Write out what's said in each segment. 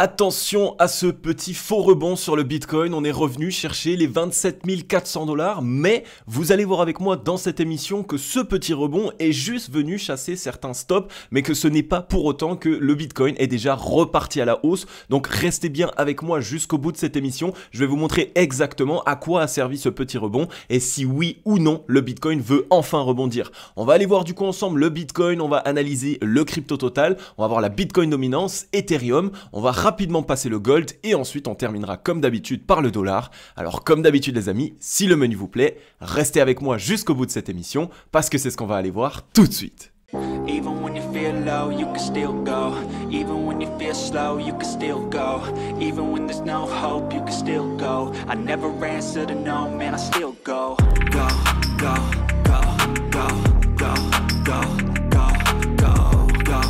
Attention à ce petit faux rebond sur le Bitcoin, on est revenu chercher les 27 400 $, mais vous allez voir avec moi dans cette émission que ce petit rebond est juste venu chasser certains stops, mais que ce n'est pas pour autant que le Bitcoin est déjà reparti à la hausse. Donc restez bien avec moi jusqu'au bout de cette émission, je vais vous montrer exactement à quoi a servi ce petit rebond et si oui ou non le Bitcoin veut enfin rebondir. On va aller voir du coup ensemble le Bitcoin, on va analyser le crypto total, on va voir la Bitcoin dominance, Ethereum, on va rapidement passer le gold et ensuite on terminera comme d'habitude par le dollar. Alors comme d'habitude les amis, si le menu vous plaît, restez avec moi jusqu'au bout de cette émission parce que c'est ce qu'on va aller voir tout de suite. Even when you feel low, you can still go. Even when you feel slow, you can still go. Even when there's no hope, you can still go. I never answer to no, man, I still go. Go, go, go, go, go, go, go, go, go,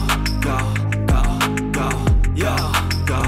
go, go, go, yo, go,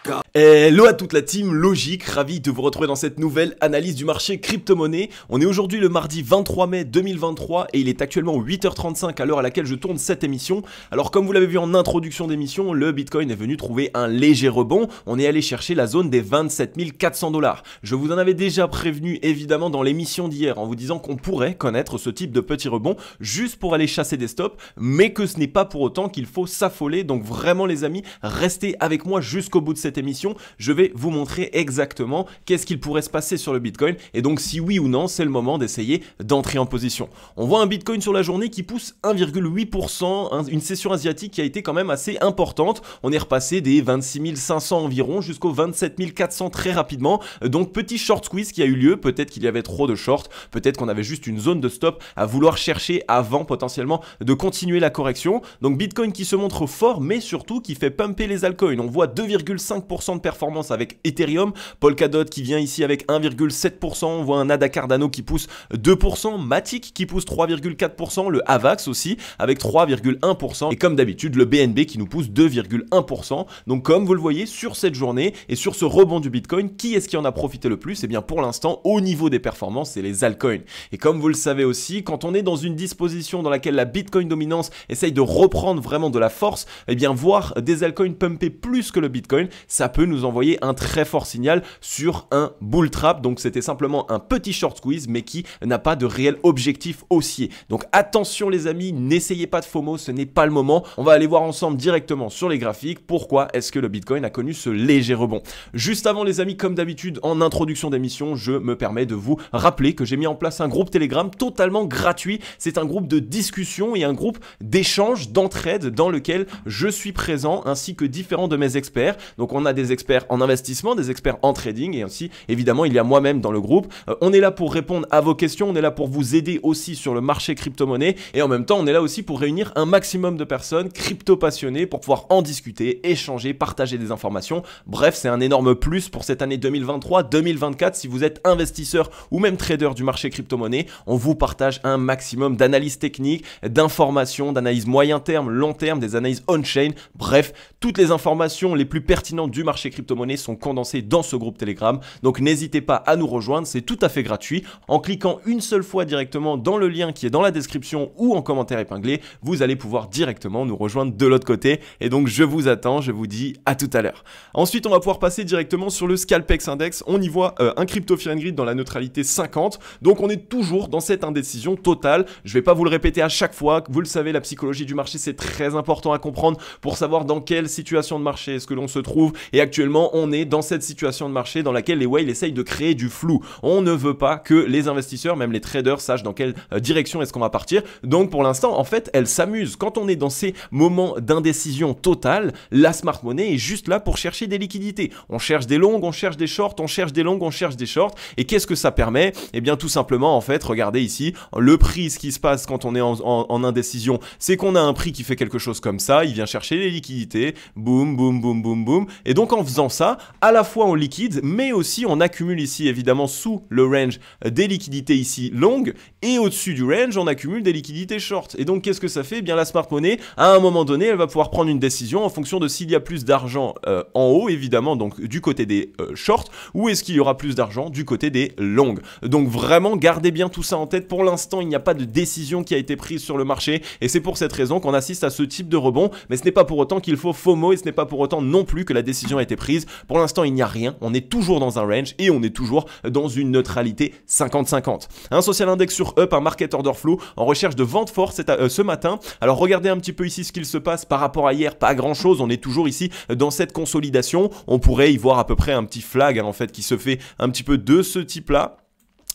go. Hello à toute la team Logique, ravi de vous retrouver dans cette nouvelle analyse du marché crypto-monnaie. On est aujourd'hui le mardi 23 mai 2023 et il est actuellement 8h35 à l'heure à laquelle je tourne cette émission. Alors comme vous l'avez vu en introduction d'émission, le Bitcoin est venu trouver un léger rebond. On est allé chercher la zone des 27 400 $. Je vous en avais déjà prévenu évidemment dans l'émission d'hier en vous disant qu'on pourrait connaître ce type de petit rebond juste pour aller chasser des stops, mais que ce n'est pas pour autant qu'il faut s'affoler. Donc vraiment les amis, restez avec moi jusqu'au bout de cette émission. Je vais vous montrer exactement qu'est-ce qu'il pourrait se passer sur le Bitcoin et donc si oui ou non c'est le moment d'essayer d'entrer en position. On voit un Bitcoin sur la journée qui pousse 1,8%, une session asiatique qui a été quand même assez importante. On est repassé des 26 500 environ jusqu'aux 27 400 très rapidement. Donc petit short squeeze qui a eu lieu, peut-être qu'il y avait trop de short, peut-être qu'on avait juste une zone de stop à vouloir chercher avant potentiellement de continuer la correction. Donc Bitcoin qui se montre fort mais surtout qui fait pumper les altcoins. On voit 2,5% de performance avec Ethereum, Polkadot qui vient ici avec 1,7%, on voit un ADA Cardano qui pousse 2%, Matic qui pousse 3,4%, le AVAX aussi avec 3,1% et comme d'habitude le BNB qui nous pousse 2,1%. Donc comme vous le voyez sur cette journée et sur ce rebond du Bitcoin, qui est-ce qui en a profité le plus? Et bien pour l'instant au niveau des performances c'est les altcoins. Et comme vous le savez aussi, quand on est dans une disposition dans laquelle la Bitcoin dominance essaye de reprendre vraiment de la force, et bien voir des altcoins pumper plus que le Bitcoin, ça peut nous envoyer un très fort signal sur un bull trap. Donc c'était simplement un petit short squeeze mais qui n'a pas de réel objectif haussier. Donc attention les amis, n'essayez pas de FOMO, ce n'est pas le moment. On va aller voir ensemble directement sur les graphiques pourquoi est-ce que le Bitcoin a connu ce léger rebond. Juste avant les amis, comme d'habitude en introduction d'émission, je me permets de vous rappeler que j'ai mis en place un groupe Telegram totalement gratuit. C'est un groupe de discussion et un groupe d'échange, d'entraide dans lequel je suis présent ainsi que différents de mes experts. Donc on a des experts en investissement, des experts en trading et aussi évidemment il y a moi-même dans le groupe. On est là pour répondre à vos questions, on est là pour vous aider aussi sur le marché crypto-monnaie et en même temps on est là aussi pour réunir un maximum de personnes crypto-passionnées pour pouvoir en discuter, échanger, partager des informations. Bref, c'est un énorme plus pour cette année 2023-2024 si vous êtes investisseur ou même trader du marché crypto-monnaie. On vous partage un maximum d'analyses techniques, d'informations, d'analyses moyen terme, long terme, des analyses on-chain. Bref, toutes les informations les plus pertinentes du marché crypto-monnaie sont condensées dans ce groupe Telegram. Donc n'hésitez pas à nous rejoindre, c'est tout à fait gratuit. En cliquant une seule fois directement dans le lien qui est dans la description ou en commentaire épinglé, vous allez pouvoir directement nous rejoindre de l'autre côté. Et donc je vous attends, je vous dis à tout à l'heure. Ensuite, on va pouvoir passer directement sur le Scalpex Index. On y voit un crypto fear and greed dans la neutralité 50. Donc on est toujours dans cette indécision totale. Je vais pas vous le répéter à chaque fois. Vous le savez, la psychologie du marché, c'est très important à comprendre pour savoir dans quelle situation de marché est-ce que l'on se trouve. Et actuellement, on est dans cette situation de marché dans laquelle les whales essayent de créer du flou. On ne veut pas que les investisseurs, même les traders, sachent dans quelle direction est-ce qu'on va partir. Donc pour l'instant, en fait, elles s'amusent. Quand on est dans ces moments d'indécision totale, la smart money est juste là pour chercher des liquidités. On cherche des longues, on cherche des shorts, on cherche des longues, on cherche des shorts. Et qu'est-ce que ça permet? Eh bien tout simplement, en fait, regardez ici, le prix, ce qui se passe quand on est en indécision, c'est qu'on a un prix qui fait quelque chose comme ça. Il vient chercher les liquidités, boum, boum, boum, boum, boum. Et donc en faisant ça, à la fois on liquide, mais aussi on accumule ici évidemment sous le range des liquidités ici longues, et au-dessus du range on accumule des liquidités short. Et donc qu'est-ce que ça fait? Eh bien la smart money, à un moment donné, elle va pouvoir prendre une décision en fonction de s'il y a plus d'argent en haut évidemment, donc du côté des shorts, ou est-ce qu'il y aura plus d'argent du côté des longues. Donc vraiment gardez bien tout ça en tête. Pour l'instant il n'y a pas de décision qui a été prise sur le marché, et c'est pour cette raison qu'on assiste à ce type de rebond, mais ce n'est pas pour autant qu'il faut FOMO, et ce n'est pas pour autant non plus que la décision a été prise. Pour l'instant il n'y a rien, on est toujours dans un range et on est toujours dans une neutralité 50-50. Un social index sur up, un market order flow en recherche de vente forte ce matin. Alors regardez un petit peu ici ce qu'il se passe par rapport à hier, pas grand chose, on est toujours ici dans cette consolidation. On pourrait y voir à peu près un petit flag en fait qui se fait un petit peu de ce type là.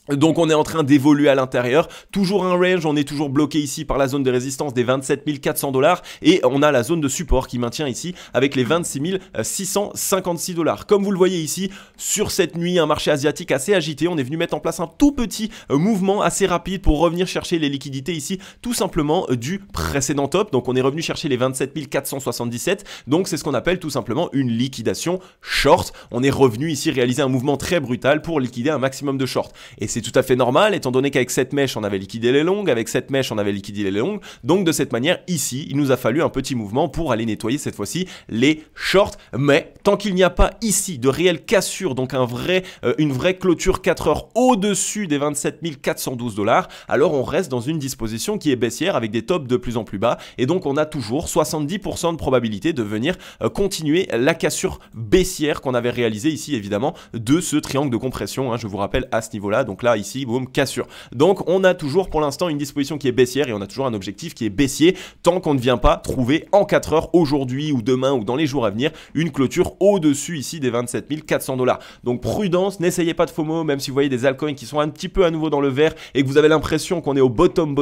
Donc on est en train d'évoluer à l'intérieur, toujours un range, on est toujours bloqué ici par la zone de résistance des 27 400 $, et on a la zone de support qui maintient ici avec les 26 656 $. Comme vous le voyez ici, sur cette nuit, un marché asiatique assez agité, on est venu mettre en place un tout petit mouvement assez rapide pour revenir chercher les liquidités ici, tout simplement du précédent top. Donc on est revenu chercher les 27 477, donc c'est ce qu'on appelle tout simplement une liquidation short. On est revenu ici réaliser un mouvement très brutal pour liquider un maximum de short. Et c'est tout à fait normal, étant donné qu'avec cette mèche, on avait liquidé les longues, avec cette mèche, on avait liquidé les longues. Donc de cette manière, ici, il nous a fallu un petit mouvement pour aller nettoyer cette fois-ci les shorts. Mais tant qu'il n'y a pas ici de réelle cassure, donc une vraie clôture 4 heures au-dessus des 27 412 $, alors on reste dans une disposition qui est baissière avec des tops de plus en plus bas. Et donc on a toujours 70% de probabilité de venir continuer la cassure baissière qu'on avait réalisée ici, évidemment, de ce triangle de compression, hein, je vous rappelle, à ce niveau-là. Donc là, ici, boum, cassure. Donc on a toujours pour l'instant une disposition qui est baissière et on a toujours un objectif qui est baissier tant qu'on ne vient pas trouver en 4 heures aujourd'hui ou demain ou dans les jours à venir une clôture au-dessus ici des 27 400 $. Donc prudence, n'essayez pas de FOMO, même si vous voyez des altcoins qui sont un petit peu à nouveau dans le vert et que vous avez l'impression qu'on est au bottom.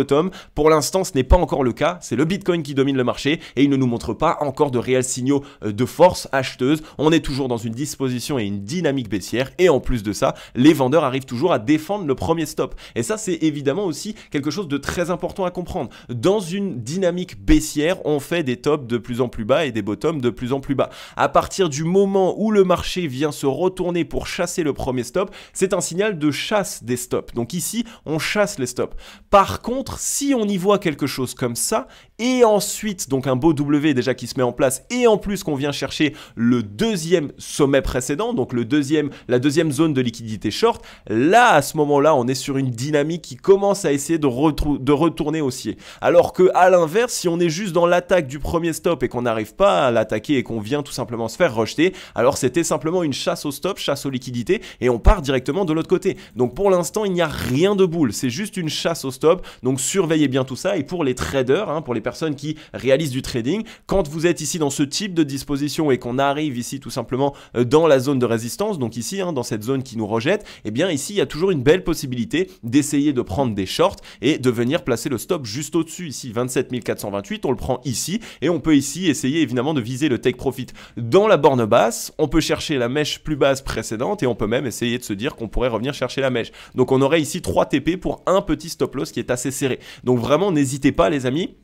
Pour l'instant, ce n'est pas encore le cas. C'est le Bitcoin qui domine le marché et il ne nous montre pas encore de réels signaux de force acheteuse. On est toujours dans une disposition et une dynamique baissière, et en plus de ça, les vendeurs arrivent toujours à défendre le premier stop. Et ça, c'est évidemment aussi quelque chose de très important à comprendre. Dans une dynamique baissière, on fait des tops de plus en plus bas et des bottoms de plus en plus bas. À partir du moment où le marché vient se retourner pour chasser le premier stop, c'est un signal de chasse des stops. Donc ici, on chasse les stops. Par contre, si on y voit quelque chose comme ça, et ensuite, donc un beau W déjà qui se met en place, et en plus qu'on vient chercher le deuxième sommet précédent, donc la deuxième zone de liquidité short, là, à ce moment-là, on est sur une dynamique qui commence à essayer de retourner haussier. Alors que à l'inverse, si on est juste dans l'attaque du premier stop et qu'on n'arrive pas à l'attaquer et qu'on vient tout simplement se faire rejeter, alors c'était simplement une chasse au stop, chasse aux liquidités, et on part directement de l'autre côté. Donc pour l'instant, il n'y a rien de boule, c'est juste une chasse au stop. Donc surveillez bien tout ça. Et pour les traders, hein, pour les personnes qui réalisent du trading, quand vous êtes ici dans ce type de disposition et qu'on arrive ici tout simplement dans la zone de résistance, donc ici hein, dans cette zone qui nous rejette, et bien ici il y a toujours une belle possibilité d'essayer de prendre des shorts et de venir placer le stop juste au-dessus. Ici 27 428, on le prend ici et on peut ici essayer évidemment de viser le take profit dans la borne basse. On peut chercher la mèche plus basse précédente et on peut même essayer de se dire qu'on pourrait revenir chercher la mèche. Donc on aurait ici 3 TP pour un petit stop loss qui est assez serré. Donc vraiment n'hésitez pas les amis.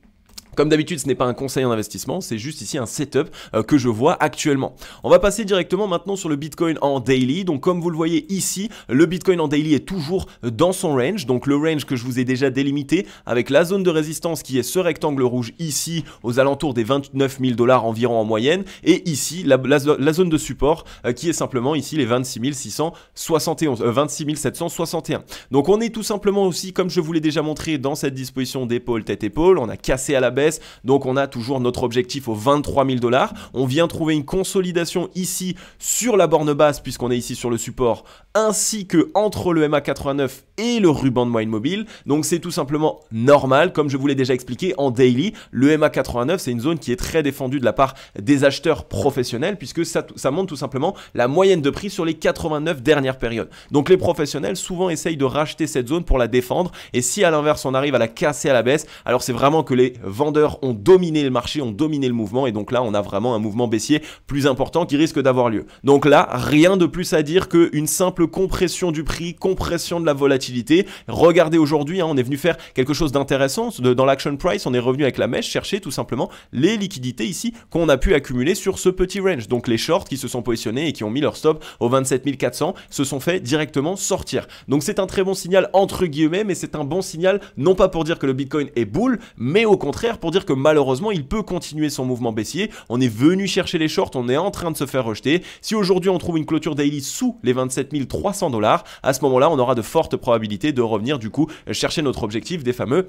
Comme d'habitude, ce n'est pas un conseil en investissement, c'est juste ici un setup que je vois actuellement. On va passer directement maintenant sur le Bitcoin en daily. Donc comme vous le voyez ici, le Bitcoin en daily est toujours dans son range. Donc le range que je vous ai déjà délimité avec la zone de résistance qui est ce rectangle rouge ici aux alentours des 29 000 $ environ en moyenne. Et ici, la zone de support qui est simplement ici les 26 761. Donc on est tout simplement aussi, comme je vous l'ai déjà montré, dans cette disposition d'épaule, tête-épaule. On a cassé à la baisse. Donc on a toujours notre objectif aux 23 000 $. On vient trouver une consolidation ici sur la borne basse puisqu'on est ici sur le support, ainsi que entre le MA89 et le ruban de moyenne mobile. Donc c'est tout simplement normal, comme je vous l'ai déjà expliqué en daily. Le MA89 c'est une zone qui est très défendue de la part des acheteurs professionnels puisque ça montre tout simplement la moyenne de prix sur les 89 dernières périodes. Donc les professionnels souvent essayent de racheter cette zone pour la défendre, et si à l'inverse on arrive à la casser à la baisse, alors c'est vraiment que les vendeurs vendeurs ont dominé le marché, ont dominé le mouvement et donc là on a vraiment un mouvement baissier plus important qui risque d'avoir lieu. Donc là, rien de plus à dire qu'une simple compression du prix, compression de la volatilité. Regardez aujourd'hui, on est venu faire quelque chose d'intéressant dans l'action price, on est revenu avec la mèche chercher tout simplement les liquidités ici qu'on a pu accumuler sur ce petit range. Donc les shorts qui se sont positionnés et qui ont mis leur stop au 27 400 se sont fait directement sortir. Donc c'est un très bon signal entre guillemets, mais c'est un bon signal non pas pour dire que le Bitcoin est bull, mais au contraire pour dire que malheureusement il peut continuer son mouvement baissier. On est venu chercher les shorts, on est en train de se faire rejeter. Si aujourd'hui on trouve une clôture daily sous les 27 300 $, à ce moment-là on aura de fortes probabilités de revenir du coup chercher notre objectif des fameux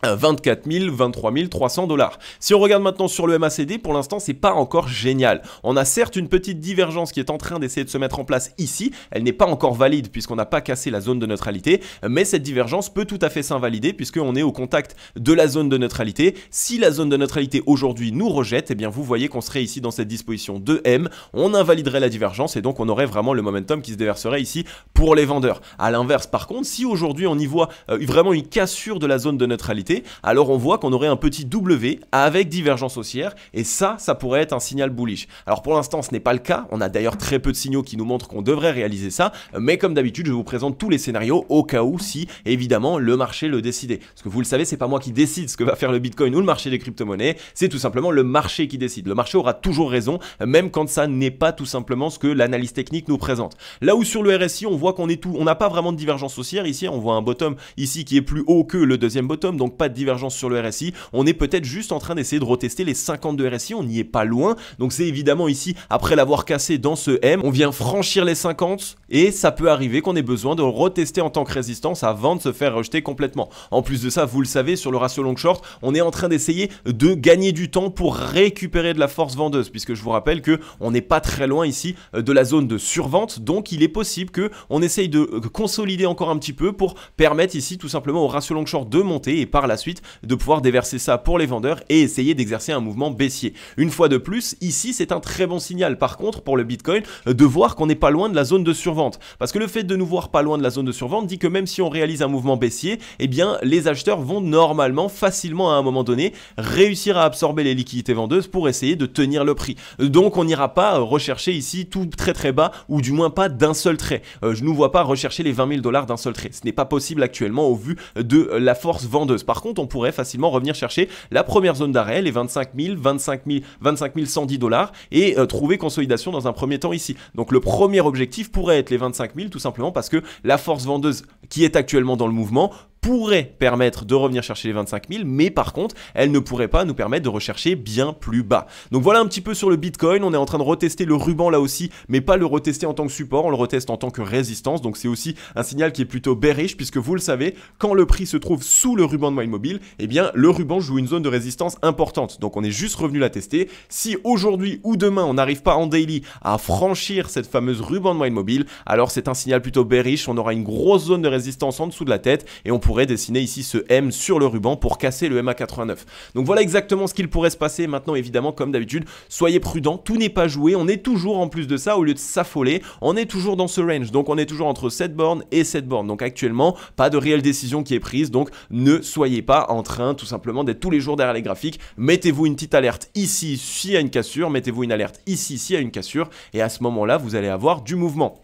24 000, 23 300 $. Si on regarde maintenant sur le MACD, pour l'instant, c'est pas encore génial. On a certes une petite divergence qui est en train d'essayer de se mettre en place ici. Elle n'est pas encore valide puisqu'on n'a pas cassé la zone de neutralité, mais cette divergence peut tout à fait s'invalider puisqu'on est au contact de la zone de neutralité. Si la zone de neutralité aujourd'hui nous rejette, eh bien vous voyez qu'on serait ici dans cette disposition de M. On invaliderait la divergence et donc on aurait vraiment le momentum qui se déverserait ici pour les vendeurs. À l'inverse, par contre, si aujourd'hui on y voit vraiment une cassure de la zone de neutralité, alors on voit qu'on aurait un petit W avec divergence haussière et ça pourrait être un signal bullish. Alors pour l'instant ce n'est pas le cas, on a d'ailleurs très peu de signaux qui nous montrent qu'on devrait réaliser ça, mais comme d'habitude je vous présente tous les scénarios au cas où si évidemment le marché le décidait. Parce que vous le savez, c'est pas moi qui décide ce que va faire le Bitcoin ou le marché des crypto-monnaies, c'est tout simplement le marché qui décide. Le marché aura toujours raison, même quand ça n'est pas tout simplement ce que l'analyse technique nous présente. Là où sur le RSI on voit qu'on est on n'a pas vraiment de divergence haussière, ici on voit un bottom ici qui est plus haut que le deuxième bottom, donc pas de divergence sur le RSI, on est peut-être juste en train d'essayer de retester les 50 de RSI, on n'y est pas loin, donc c'est évidemment ici, après l'avoir cassé dans ce M, on vient franchir les 50 et ça peut arriver qu'on ait besoin de retester en tant que résistance avant de se faire rejeter complètement. En plus de ça, vous le savez, sur le ratio long short, on est en train d'essayer de gagner du temps pour récupérer de la force vendeuse, puisque je vous rappelle que on n'est pas très loin ici de la zone de survente, donc il est possible que on essaye de consolider encore un petit peu pour permettre ici tout simplement au ratio long short de monter et par la suite de pouvoir déverser ça pour les vendeurs et essayer d'exercer un mouvement baissier. Une fois de plus, ici c'est un très bon signal par contre pour le Bitcoin de voir qu'on n'est pas loin de la zone de survente, parce que le fait de nous voir pas loin de la zone de survente dit que même si on réalise un mouvement baissier, eh bien les acheteurs vont normalement facilement à un moment donné réussir à absorber les liquidités vendeuses pour essayer de tenir le prix. Donc on n'ira pas rechercher ici tout très très bas, ou du moins pas d'un seul trait. Je ne vois pas rechercher les 20 000 $ d'un seul trait, ce n'est pas possible actuellement au vu de la force vendeuse. Par contre on pourrait facilement revenir chercher la première zone d'arrêt, les 25 000, 25 110 $, et trouver consolidation dans un premier temps ici. Donc le premier objectif pourrait être les 25 000 tout simplement parce que la force vendeuse qui est actuellement dans le mouvement pourrait permettre de revenir chercher les 25 000, mais par contre, elle ne pourrait pas nous permettre de rechercher bien plus bas. Donc voilà un petit peu sur le Bitcoin, on est en train de retester le ruban là aussi, mais pas le retester en tant que support, on le reteste en tant que résistance, donc c'est aussi un signal qui est plutôt bearish, puisque vous le savez, quand le prix se trouve sous le ruban de moyenne mobile, eh bien le ruban joue une zone de résistance importante, donc on est juste revenu la tester. Si aujourd'hui ou demain on n'arrive pas en daily à franchir cette fameuse ruban de moyenne mobile, alors c'est un signal plutôt bearish, on aura une grosse zone de résistance en dessous de la tête, et on pourrait dessiner ici ce M sur le ruban pour casser le MA89. Donc voilà exactement ce qu'il pourrait se passer. Maintenant évidemment comme d'habitude, soyez prudents, tout n'est pas joué, on est toujours en plus de ça, au lieu de s'affoler, on est toujours dans ce range, donc on est toujours entre cette borne et cette borne. Donc actuellement, pas de réelle décision qui est prise, donc ne soyez pas en train tout simplement d'être tous les jours derrière les graphiques. Mettez-vous une petite alerte ici s'il y a une cassure, mettez-vous une alerte ici s'il y a une cassure, et à ce moment-là, vous allez avoir du mouvement.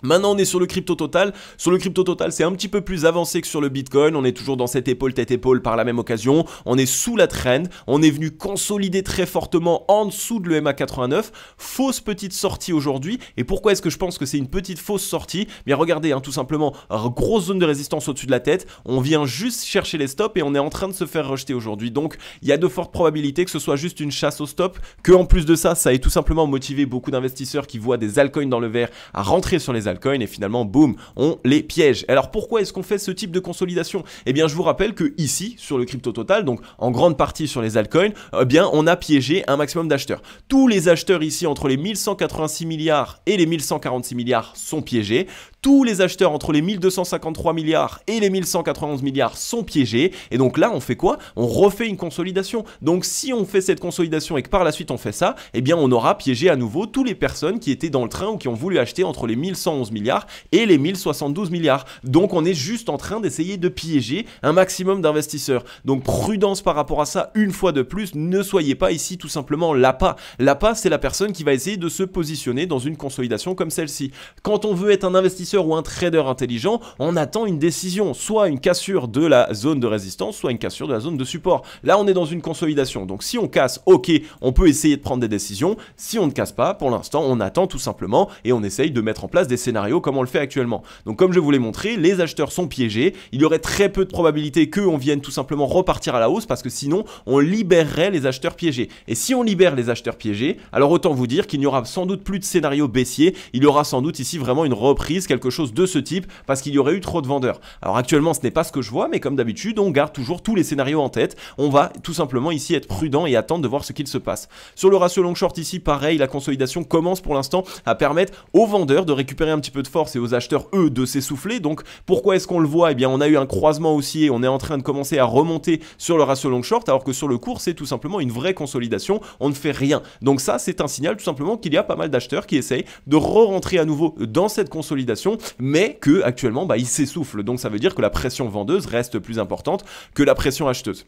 Maintenant on est sur le crypto total. Sur le crypto total c'est un petit peu plus avancé que sur le Bitcoin. On est toujours dans cette épaule tête épaule par la même occasion. On est sous la trend. On est venu consolider très fortement en dessous de le MA89. Fausse petite sortie aujourd'hui. Et pourquoi est-ce que je pense que c'est une petite fausse sortie? Bien regardez tout simplement, grosse zone de résistance au-dessus de la tête. On vient juste chercher les stops et on est en train de se faire rejeter aujourd'hui. Donc il y a de fortes probabilités que ce soit juste une chasse au stop. Que en plus de ça ait tout simplement motivé beaucoup d'investisseurs qui voient des altcoins dans le vert à rentrer sur les altcoins et finalement boum, on les piège. Alors pourquoi est-ce qu'on fait ce type de consolidation? Eh bien je vous rappelle que ici sur le crypto total, donc en grande partie sur les altcoins, eh bien on a piégé un maximum d'acheteurs. Tous les acheteurs ici entre les 1186 milliards et les 1146 milliards sont piégés. tous les acheteurs entre les 1253 milliards et les 1191 milliards sont piégés. Et donc là, on fait quoi? On refait une consolidation. Donc si on fait cette consolidation et que par la suite on fait ça, eh bien on aura piégé à nouveau toutes les personnes qui étaient dans le train ou qui ont voulu acheter entre les 1111 milliards et les 1072 milliards. Donc on est juste en train d'essayer de piéger un maximum d'investisseurs. Donc prudence par rapport à ça, une fois de plus, ne soyez pas ici tout simplement l'appât. L'appât, c'est la personne qui va essayer de se positionner dans une consolidation comme celle-ci. Quand on veut être un investisseur ou un trader intelligent, on attend une décision, soit une cassure de la zone de résistance, soit une cassure de la zone de support. Là, on est dans une consolidation. Donc si on casse, ok, on peut essayer de prendre des décisions. Si on ne casse pas, pour l'instant, on attend tout simplement et on essaye de mettre en place des scénarios comme on le fait actuellement. Donc comme je vous l'ai montré, les acheteurs sont piégés. Il y aurait très peu de probabilité qu'on vienne tout simplement repartir à la hausse parce que sinon, on libérerait les acheteurs piégés. Et si on libère les acheteurs piégés, alors autant vous dire qu'il n'y aura sans doute plus de scénario baissier. Il y aura sans doute ici vraiment une reprise, quelque chose de ce type parce qu'il y aurait eu trop de vendeurs. Alors actuellement, ce n'est pas ce que je vois, mais comme d'habitude, on garde toujours tous les scénarios en tête. On va tout simplement ici être prudent et attendre de voir ce qu'il se passe. Sur le ratio long short ici, pareil, la consolidation commence pour l'instant à permettre aux vendeurs de récupérer un petit peu de force et aux acheteurs, eux, de s'essouffler. Donc pourquoi est-ce qu'on le voit? Eh bien, on a eu un croisement haussier, on est en train de commencer à remonter sur le ratio long short, alors que sur le court, c'est tout simplement une vraie consolidation, on ne fait rien. Donc ça, c'est un signal tout simplement qu'il y a pas mal d'acheteurs qui essayent de re-rentrer à nouveau dans cette consolidation, mais que actuellement, ils s'essoufflent. Donc ça veut dire que la pression vendeuse reste plus importante que la pression acheteuse.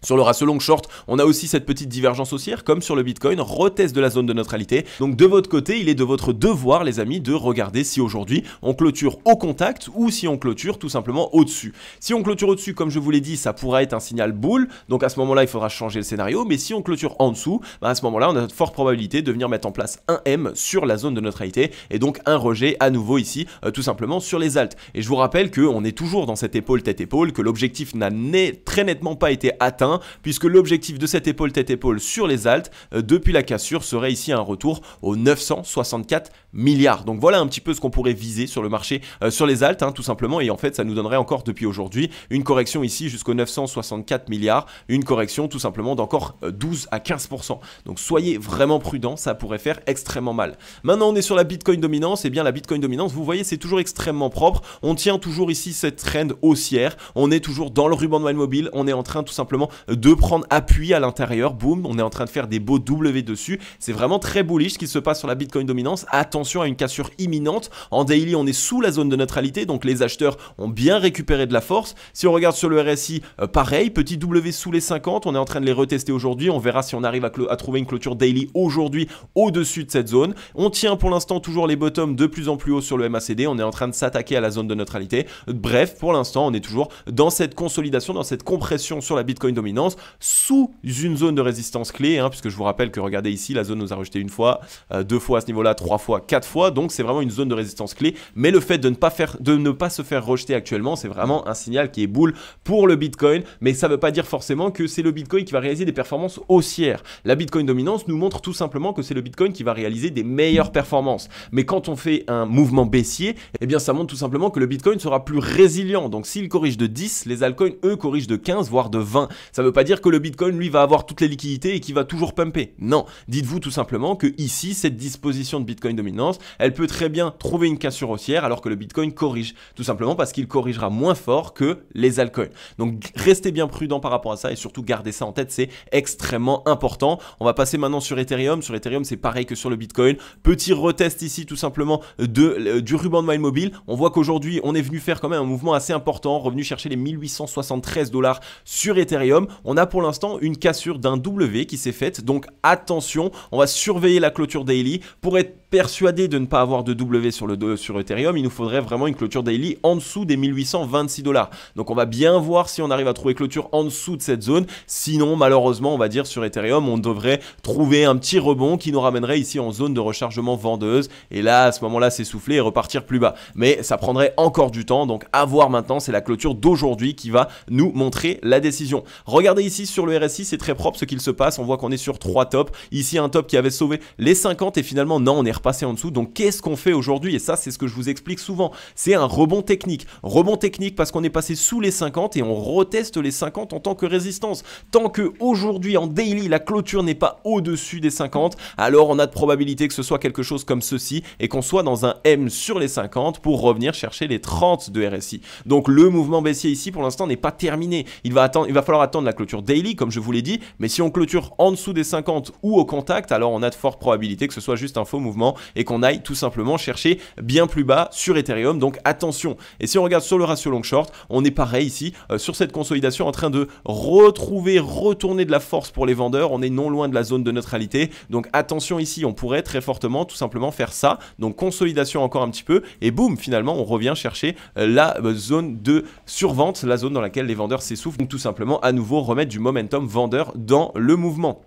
Sur le ratio long short, on a aussi cette petite divergence haussière, comme sur le Bitcoin, retest de la zone de neutralité. Donc de votre côté, il est de votre devoir, les amis, de regarder si aujourd'hui on clôture au contact ou si on clôture tout simplement au-dessus. Si on clôture au-dessus, comme je vous l'ai dit, ça pourra être un signal bull. Donc à ce moment-là, il faudra changer le scénario. Mais si on clôture en dessous, à ce moment-là, on a de fortes probabilités de venir mettre en place un M sur la zone de neutralité et donc un rejet à nouveau ici, tout simplement sur les alts. Et je vous rappelle qu'on est toujours dans cette épaule tête-épaule, que l'objectif n'a très nettement pas été atteint, puisque l'objectif de cette épaule tête-épaule sur les alts, depuis la cassure, serait ici un retour aux 964 milliards. Donc voilà un petit peu ce qu'on pourrait viser sur le marché, sur les alts, tout simplement, et en fait ça nous donnerait encore depuis aujourd'hui une correction ici jusqu'aux 964 milliards, une correction tout simplement d'encore 12 à 15%. Donc soyez vraiment prudents, ça pourrait faire extrêmement mal. Maintenant on est sur la Bitcoin dominance, et bien la Bitcoin dominance, vous voyez, c'est toujours extrêmement propre, on tient toujours ici cette trend haussière, on est toujours dans le ruban de moyenne mobile, on est en train tout simplement de prendre appui à l'intérieur, boum, on est en train de faire des beaux W dessus, c'est vraiment très bullish ce qui se passe sur la Bitcoin dominance. Attention à une cassure imminente, en daily on est sous la zone de neutralité, donc les acheteurs ont bien récupéré de la force. Si on regarde sur le RSI, pareil, petit W sous les 50, on est en train de les retester aujourd'hui, on verra si on arrive à trouver une clôture daily aujourd'hui au-dessus de cette zone. On tient pour l'instant toujours les bottoms de plus en plus haut sur le MACD, on est en train de s'attaquer à la zone de neutralité. Bref, pour l'instant on est toujours dans cette consolidation, dans cette compression sur la Bitcoin dominance, sous une zone de résistance clé, puisque je vous rappelle que regardez ici, la zone nous a rejeté une fois, deux fois à ce niveau-là, trois fois, quatre fois, donc c'est vraiment une zone de résistance clé. Mais le fait de ne pas se faire rejeter actuellement, c'est vraiment un signal qui est bull pour le Bitcoin, mais ça ne veut pas dire forcément que c'est le Bitcoin qui va réaliser des performances haussières. La Bitcoin dominance nous montre tout simplement que c'est le Bitcoin qui va réaliser des meilleures performances. Mais quand on fait un mouvement baissier, eh bien ça montre tout simplement que le Bitcoin sera plus résilient. Donc s'il corrige de 10, les altcoins eux corrigent de 15 voire de 20. Ça ne veut pas dire que le Bitcoin lui va avoir toutes les liquidités et qu'il va toujours pumper. Non, dites-vous tout simplement que ici cette disposition de Bitcoin dominance, elle peut très bien trouver une cassure haussière alors que le Bitcoin corrige, tout simplement parce qu'il corrigera moins fort que les altcoins. Donc restez bien prudent par rapport à ça et surtout gardez ça en tête, c'est extrêmement important. On va passer maintenant sur Ethereum. Sur Ethereum, c'est pareil que sur le Bitcoin. Petit retest ici tout simplement du ruban de moyenne mobile. On voit qu'aujourd'hui on est venu faire quand même un mouvement assez important, revenu chercher les 1873 $ sur Ethereum. On a pour l'instant une cassure d'un W qui s'est faite, donc attention, on va surveiller la clôture daily. Pour être persuadé de ne pas avoir de W sur Ethereum, il nous faudrait vraiment une clôture daily en dessous des 1826 $. Donc on va bien voir si on arrive à trouver clôture en dessous de cette zone. Sinon, malheureusement, on va dire sur Ethereum, on devrait trouver un petit rebond qui nous ramènerait ici en zone de rechargement vendeuse. Et là, à ce moment-là, s'essouffler et repartir plus bas. Mais ça prendrait encore du temps. Donc à voir maintenant, c'est la clôture d'aujourd'hui qui va nous montrer la décision. Regardez ici sur le RSI, c'est très propre ce qu'il se passe. On voit qu'on est sur trois tops. Ici, un top qui avait sauvé les 50 et finalement, non, on est repassé en dessous. Donc qu'est-ce qu'on fait aujourd'hui? Et ça, c'est ce que je vous explique souvent. C'est un rebond technique. Rebond technique parce qu'on est passé sous les 50 et on reteste les 50 en tant que résistance. Tant que aujourd'hui en daily, la clôture n'est pas au-dessus des 50, alors on a de probabilité que ce soit quelque chose comme ceci et qu'on soit dans un M sur les 50 pour revenir chercher les 30 de RSI. Donc le mouvement baissier ici pour l'instant n'est pas terminé. Il va falloir attendre la clôture daily comme je vous l'ai dit, mais si on clôture en dessous des 50 ou au contact, alors on a de fortes probabilités que ce soit juste un faux mouvement et qu'on aille tout simplement chercher bien plus bas sur Ethereum. Donc attention. Et si on regarde sur le ratio long short, on est pareil ici sur cette consolidation en train de retourner de la force pour les vendeurs. On est non loin de la zone de neutralité. Donc attention ici, on pourrait très fortement tout simplement faire ça. Donc consolidation encore un petit peu et boum, finalement on revient chercher la zone de survente, la zone dans laquelle les vendeurs s'essoufflent. Donc tout simplement à nouveau remettre du momentum vendeur dans le mouvement.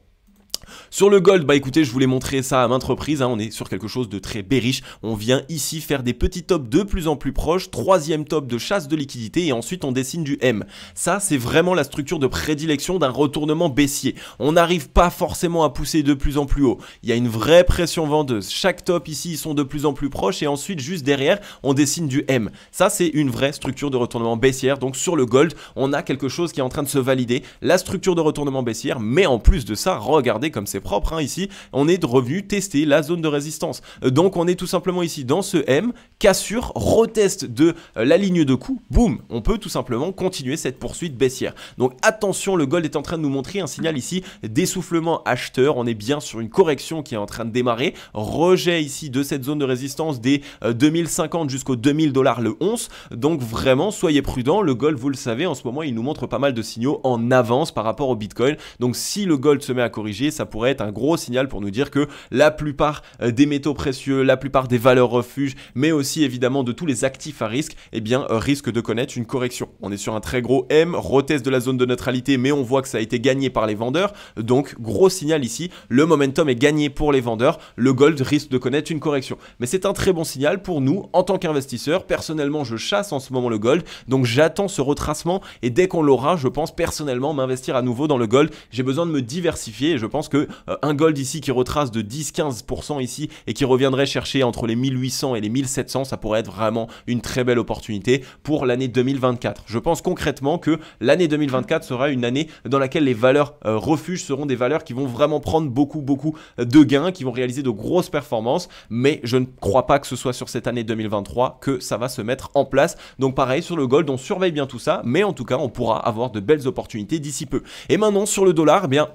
Sur le gold, bah écoutez, je vous l'ai montré ça à maintes reprises, hein, on est sur quelque chose de très bearish. On vient ici faire des petits tops de plus en plus proches, troisième top de chasse de liquidité et ensuite on dessine du M. Ça, c'est vraiment la structure de prédilection d'un retournement baissier. On n'arrive pas forcément à pousser de plus en plus haut. Il y a une vraie pression vendeuse. Chaque top ici, ils sont de plus en plus proches et ensuite, juste derrière, on dessine du M. Ça, c'est une vraie structure de retournement baissière. Donc sur le gold, on a quelque chose qui est en train de se valider. La structure de retournement baissière, mais en plus de ça, regardez comme c'est propre hein, ici, on est revenu tester la zone de résistance. Donc on est tout simplement ici dans ce M, cassure, retest de la ligne de coup, boum, on peut tout simplement continuer cette poursuite baissière. Donc attention, le gold est en train de nous montrer un signal ici d'essoufflement acheteur, on est bien sur une correction qui est en train de démarrer, rejet ici de cette zone de résistance des 2050 jusqu'aux 2000 $ le once, donc vraiment soyez prudents, le gold vous le savez en ce moment il nous montre pas mal de signaux en avance par rapport au Bitcoin, donc si le gold se met à corriger, ça pourrait être un gros signal pour nous dire que la plupart des métaux précieux, la plupart des valeurs refuges, mais aussi évidemment de tous les actifs à risque, eh bien risquent de connaître une correction. On est sur un très gros M, retest de la zone de neutralité, mais on voit que ça a été gagné par les vendeurs, donc gros signal ici, le momentum est gagné pour les vendeurs, le gold risque de connaître une correction. Mais c'est un très bon signal pour nous en tant qu'investisseurs. Personnellement, je chasse en ce moment le gold, donc j'attends ce retracement et dès qu'on l'aura, je pense personnellement m'investir à nouveau dans le gold. J'ai besoin de me diversifier et je pense que un gold ici qui retrace de 10-15% ici et qui reviendrait chercher entre les 1800 et les 1700, ça pourrait être vraiment une très belle opportunité pour l'année 2024. Je pense concrètement que l'année 2024 sera une année dans laquelle les valeurs refuges seront des valeurs qui vont vraiment prendre beaucoup de gains, qui vont réaliser de grosses performances, mais je ne crois pas que ce soit sur cette année 2023 que ça va se mettre en place. Donc pareil sur le gold, on surveille bien tout ça, mais en tout cas on pourra avoir de belles opportunités d'ici peu. Et maintenant sur le dollar, eh bien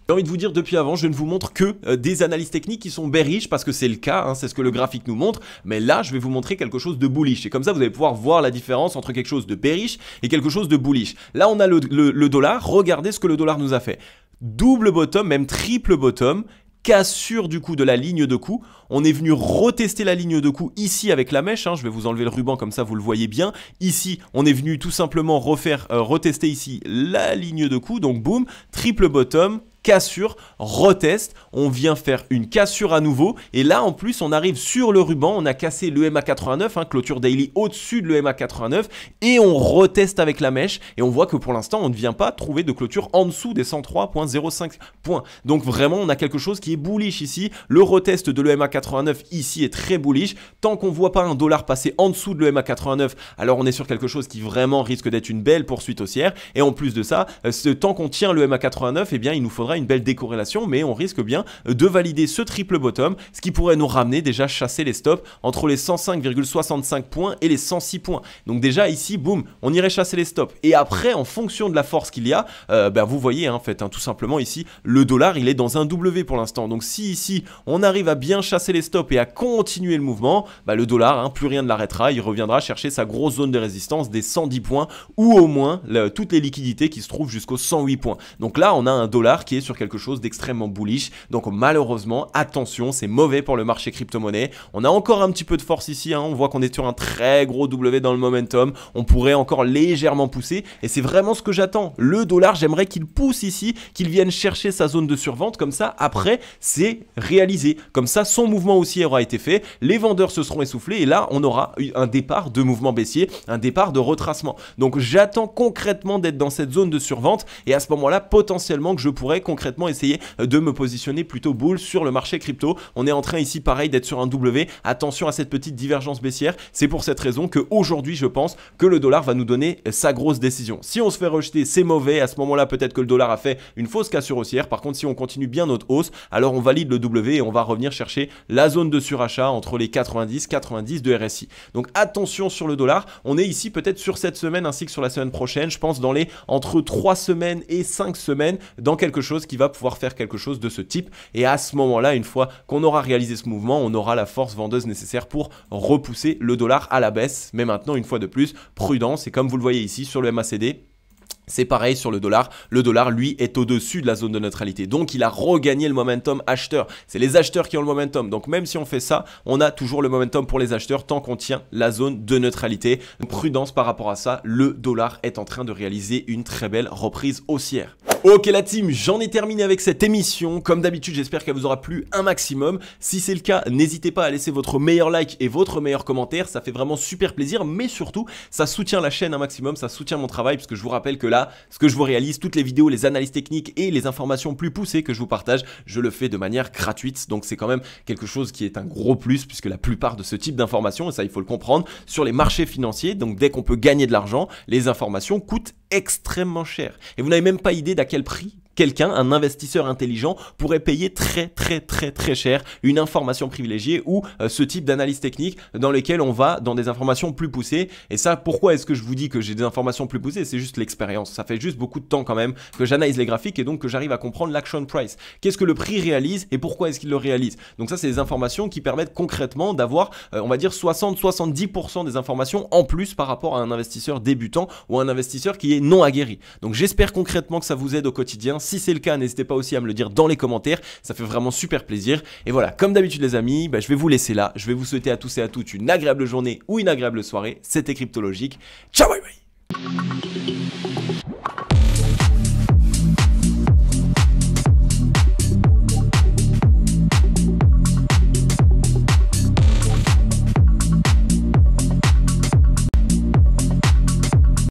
j'ai envie de vous dire depuis avant, je ne vous montre que des analyses techniques qui sont bearish parce que c'est le cas, hein, c'est ce que le graphique nous montre, mais là je vais vous montrer quelque chose de bullish et comme ça vous allez pouvoir voir la différence entre quelque chose de bearish et quelque chose de bullish. Là on a le dollar, regardez ce que le dollar nous a fait. Double bottom, même triple bottom, cassure du coup de la ligne de coup, on est venu retester la ligne de coup ici avec la mèche, hein. Je vais vous enlever le ruban comme ça vous le voyez bien, ici on est venu tout simplement retester ici la ligne de coup, donc boum, triple bottom, cassure, retest, on vient faire une cassure à nouveau et là en plus on arrive sur le ruban, on a cassé le MA89, hein, clôture daily au-dessus de le MA89 et on reteste avec la mèche et on voit que pour l'instant on ne vient pas trouver de clôture en dessous des 103.05 points. Donc vraiment on a quelque chose qui est bullish ici, le retest de le MA89 ici est très bullish, tant qu'on ne voit pas un dollar passer en dessous de le MA89, alors on est sur quelque chose qui vraiment risque d'être une belle poursuite haussière et en plus de ça, tant qu'on tient le MA89, eh bien il nous faudra une belle décorrélation, mais on risque bien de valider ce triple bottom, ce qui pourrait nous ramener déjà chasser les stops entre les 105,65 points et les 106 points. Donc déjà ici, boum, on irait chasser les stops. Et après, en fonction de la force qu'il y a, vous voyez, hein, en fait, hein, tout simplement ici, le dollar, il est dans un W pour l'instant. Donc si ici, on arrive à bien chasser les stops et à continuer le mouvement, le dollar, hein, plus rien ne l'arrêtera, il reviendra chercher sa grosse zone de résistance des 110 points ou au moins toutes les liquidités qui se trouvent jusqu'aux 108 points. Donc là, on a un dollar qui est sur quelque chose d'extrêmement bullish, donc malheureusement attention, c'est mauvais pour le marché crypto-monnaie. On a encore un petit peu de force ici, hein. On voit qu'on est sur un très gros W dans le momentum, on pourrait encore légèrement pousser et c'est vraiment ce que j'attends. Le dollar, j'aimerais qu'il pousse ici, qu'il vienne chercher sa zone de survente, comme ça après c'est réalisé, comme ça son mouvement aussi aura été fait, les vendeurs se seront essoufflés et là on aura un départ de mouvement baissier, un départ de retracement. Donc j'attends concrètement d'être dans cette zone de survente et à ce moment là potentiellement que je pourrais concrètement essayer de me positionner plutôt bull sur le marché crypto. On est en train ici pareil d'être sur un W, attention à cette petite divergence baissière, c'est pour cette raison qu'aujourd'hui je pense que le dollar va nous donner sa grosse décision. Si on se fait rejeter, c'est mauvais, à ce moment là peut-être que le dollar a fait une fausse cassure haussière. Par contre si on continue bien notre hausse, alors on valide le W et on va revenir chercher la zone de surachat entre les 90 de RSI. Donc attention sur le dollar, on est ici peut-être sur cette semaine ainsi que sur la semaine prochaine, je pense dans les entre 3 semaines et 5 semaines dans quelque chose qui va pouvoir faire quelque chose de ce type. Et à ce moment-là, une fois qu'on aura réalisé ce mouvement, on aura la force vendeuse nécessaire pour repousser le dollar à la baisse. Mais maintenant, une fois de plus, prudence. Et comme vous le voyez ici sur le MACD, c'est pareil sur le dollar. Le dollar, lui, est au-dessus de la zone de neutralité. Donc, il a regagné le momentum acheteur. C'est les acheteurs qui ont le momentum. Donc, même si on fait ça, on a toujours le momentum pour les acheteurs tant qu'on tient la zone de neutralité. Donc, prudence par rapport à ça. Le dollar est en train de réaliser une très belle reprise haussière. Ok la team, j'en ai terminé avec cette émission. Comme d'habitude, j'espère qu'elle vous aura plu un maximum. Si c'est le cas, n'hésitez pas à laisser votre meilleur like et votre meilleur commentaire. Ça fait vraiment super plaisir. Mais surtout, ça soutient la chaîne un maximum. Ça soutient mon travail puisque je vous rappelle que là, ce que je vous réalise, toutes les vidéos, les analyses techniques et les informations plus poussées que je vous partage, je le fais de manière gratuite. Donc c'est quand même quelque chose qui est un gros plus puisque la plupart de ce type d'informations, et ça il faut le comprendre, sur les marchés financiers, donc dès qu'on peut gagner de l'argent, les informations coûtent extrêmement cher. Et vous n'avez même pas idée d'à quel prix quelqu'un, un investisseur intelligent, pourrait payer très cher une information privilégiée ou ce type d'analyse technique dans lesquelles on va dans des informations plus poussées. Et ça, pourquoi est-ce que je vous dis que j'ai des informations plus poussées? C'est juste l'expérience. Ça fait juste beaucoup de temps quand même que j'analyse les graphiques et donc que j'arrive à comprendre l'action price. Qu'est-ce que le prix réalise et pourquoi est-ce qu'il le réalise? Donc ça, c'est des informations qui permettent concrètement d'avoir, on va dire 60-70% des informations en plus par rapport à un investisseur débutant ou un investisseur qui est non aguerri. Donc j'espère concrètement que ça vous aide au quotidien. Si c'est le cas, n'hésitez pas aussi à me le dire dans les commentaires, ça fait vraiment super plaisir. Et voilà, comme d'habitude les amis, je vais vous laisser là. Je vais vous souhaiter à tous et à toutes une agréable journée ou une agréable soirée. C'était Cryptologique. Ciao, bye bye.